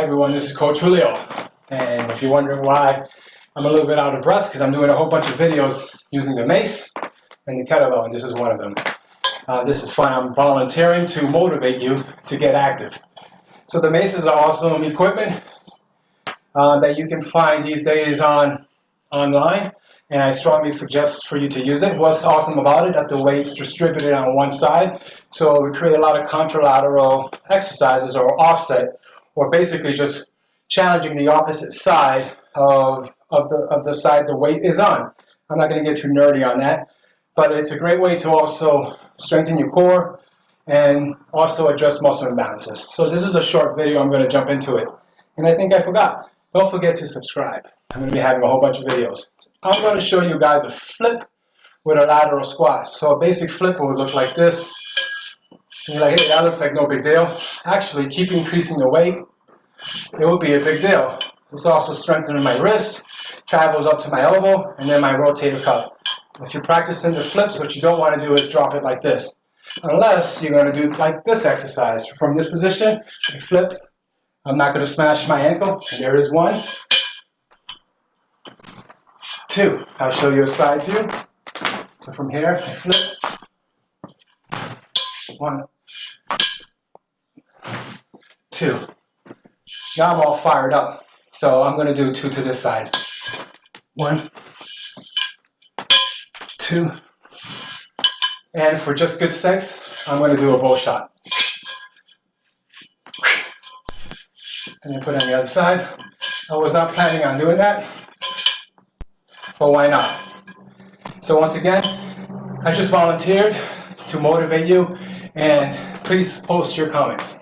everyone, this is Coach Julio, and if you're wondering why I'm a little bit out of breath, because I'm doing a whole bunch of videos using the Mace and the kettlebell, and this is one of them. This is fun. I'm volunteering to motivate you to get active. So the Mace is awesome equipment that you can find these days online, and I strongly suggest for you to use it. What's awesome about it, that the weight's distributed on one side, so we create a lot of contralateral exercises or offset, or basically just challenging the opposite side of the side the weight is on. I'm not going to get too nerdy on that, but it's a great way to also strengthen your core and also address muscle imbalances. So this is a short video. I'm going to jump into it. And I think I forgot. Don't forget to subscribe. I'm going to be having a whole bunch of videos. I'm going to show you guys a flip with a lateral squat. So a basic flip would look like this. And you're like, hey, that looks like no big deal. Actually, keep increasing the weight. It will be a big deal. It's also strengthening my wrist, travels up to my elbow, and then my rotator cuff. If you're practicing the flips, what you don't want to do is drop it like this. Unless you're going to do like this exercise. From this position, I flip. I'm not going to smash my ankle. And there is 1, 2. I'll show you a side view. So from here, I flip. 1, 2. Now I'm all fired up. So I'm going to do 2 to this side. 1, 2. And for just good sex, I'm going to do a bow shot. And then put it on the other side. I was not planning on doing that, but why not? So once again, I just volunteered to motivate you, and please post your comments.